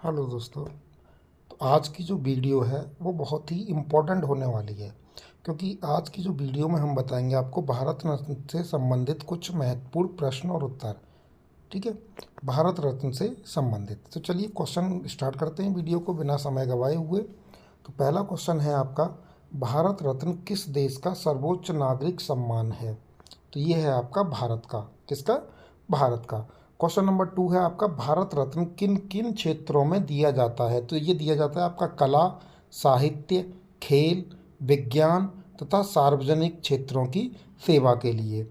Hello दोस्तों। तो आज की जो वीडियो है वो बहुत ही इम्पोर्टेंट होने वाली है, क्योंकि आज की जो वीडियो में हम बताएंगे आपको भारत रत्न से संबंधित कुछ महत्वपूर्ण प्रश्न और उत्तर। ठीक है, भारत रत्न से संबंधित। तो चलिए क्वेश्चन स्टार्ट करते हैं वीडियो को बिना समय गंवाए हुए। तो पहला क्वेश्चन है आपका, भारत रत्न किस देश का सर्वोच्च नागरिक सम्मान है? तो ये है आपका भारत का। किसका? भारत का। क्वेश्चन नंबर 2 है आपका, भारत रत्न किन किन क्षेत्रों में दिया जाता है? तो ये दिया जाता है आपका कला, साहित्य, खेल, विज्ञान तथा सार्वजनिक क्षेत्रों की सेवा के लिए।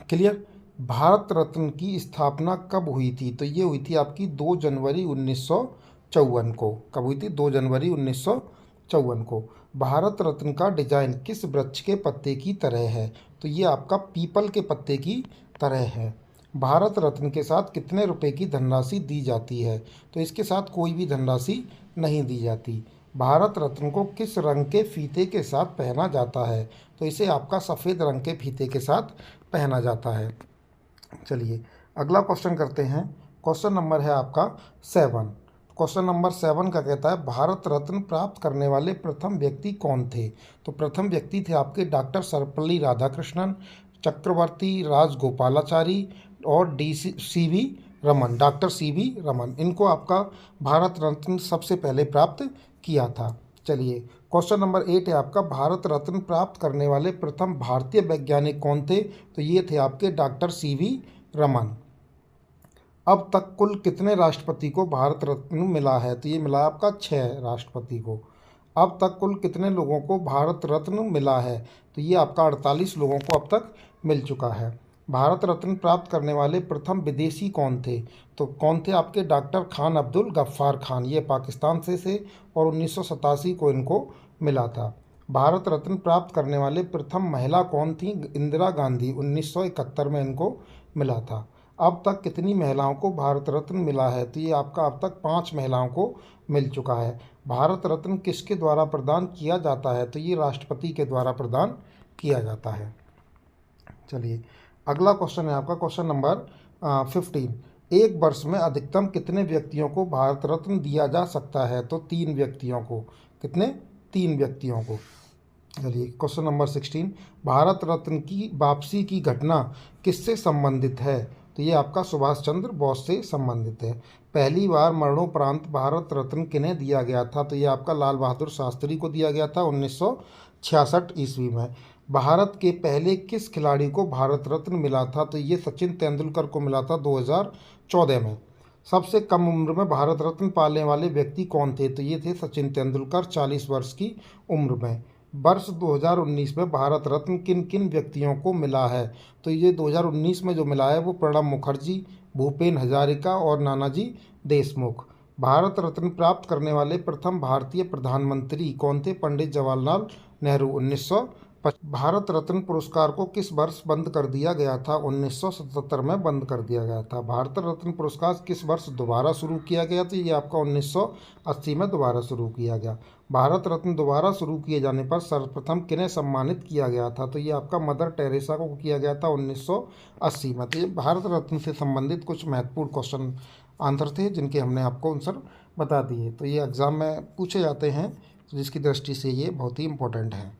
क्लियर? भारत रत्न की स्थापना कब हुई थी? तो ये हुई थी आपकी 2 जनवरी 1954 को। कब हुई थी? 2 जनवरी 1954 को। भारत रत्न का डिजाइन किस वृक्ष के पत्ते की तरह है? तो ये आपका पीपल के पत्ते की तरह है। भारत रत्न के साथ कितने रुपए की धनराशि दी जाती है? तो इसके साथ कोई भी धनराशि नहीं दी जाती। भारत रत्न को किस रंग के फीते के साथ पहना जाता है? तो इसे आपका सफ़ेद रंग के फीते के साथ पहना जाता है। चलिए अगला क्वेश्चन करते हैं। क्वेश्चन नंबर है आपका 7। क्वेश्चन नंबर 7 का कहता है, भारत रत्न प्राप्त करने वाले प्रथम व्यक्ति कौन थे? तो प्रथम व्यक्ति थे आपके डॉक्टर सर्वपल्ली राधाकृष्णन, चक्रवर्ती राजगोपालाचारी और C V Raman. Doctor C V. Raman, इनको आपका भारत रत्न सबसे पहले प्राप्त किया था। चलिए क्वेश्चन नंबर 8 है आपका, भारत रत्न प्राप्त करने वाले प्रथम भारतीय वैज्ञानिक कौन थे? तो ये थे आपके डॉक्टर सी.वी. रमन। अब तक कुल कितने राष्ट्रपति को भारत रत्न मिला है? तो ये मिला आपका 6 राष्ट्रपति को। अब तक कुल कितने लोगों को भारत रत्न मिला है? तो ये आपका 48 लोगों को अब तक मिल चुका है। भारत रत्न प्राप्त करने वाले प्रथम विदेशी कौन थे? तो कौन थे आपके? डॉक्टर खान अब्दुल गफ्फार खान। ये पाकिस्तान से थे और 1987 को इनको मिला था। भारत रत्न प्राप्त करने वाले प्रथम महिला कौन थी? इंदिरा गांधी। 1971 में इनको मिला था। अब तक कितनी महिलाओं को भारत रत्न मिला है? तो ये आपका अब तक 5 महिलाओं को मिल चुका है। भारत रत्न किसके द्वारा प्रदान किया जाता है? तो ये राष्ट्रपति के द्वारा प्रदान किया जाता है। चलिए अगला क्वेश्चन है आपका क्वेश्चन नंबर 15। एक वर्ष में अधिकतम कितने व्यक्तियों को भारत रत्न दिया जा सकता है? तो 3 व्यक्तियों को। कितने? 3 व्यक्तियों को। चलिए क्वेश्चन नंबर 16, भारत रत्न की वापसी की घटना किससे संबंधित है? तो ये आपका सुभाष चंद्र बोस से संबंधित है। पहली बार मरणोपरांत भारत रत्न किन्हें दिया गया था? तो ये आपका लाल बहादुर शास्त्री को दिया गया था 1966 ईस्वी में। भारत के पहले किस खिलाड़ी को भारत रत्न मिला था? तो ये सचिन तेंदुलकर को मिला था 2014 में। सबसे कम उम्र में भारत रत्न पाने वाले व्यक्ति कौन थे? तो ये थे सचिन तेंदुलकर, 40 वर्ष की उम्र में। वर्ष 2019 में भारत रत्न किन किन व्यक्तियों को मिला है? तो ये 2019 में जो मिला है वो प्रणब मुखर्जी, भूपेन हजारिका और नानाजी देशमुख। भारत रत्न प्राप्त करने वाले प्रथम भारतीय प्रधानमंत्री कौन थे? पंडित जवाहरलाल नेहरू। 1900 भारत रत्न पुरस्कार को किस वर्ष बंद कर दिया गया था? 1977 में बंद कर दिया गया था। भारत रत्न पुरस्कार किस वर्ष दोबारा शुरू किया गया? तो ये आपका 1980 में दोबारा शुरू किया गया। भारत रत्न दोबारा शुरू किए जाने पर सर्वप्रथम किन्हें सम्मानित किया गया था? तो ये आपका मदर टेरेसा को किया गया था 1980 में। तो ये भारत रत्न से संबंधित कुछ महत्वपूर्ण क्वेश्चन आंसर थे जिनके हमने आपको आंसर बता दिए। तो ये एग्ज़ाम में पूछे जाते हैं, जिसकी दृष्टि से ये बहुत ही इम्पोर्टेंट है।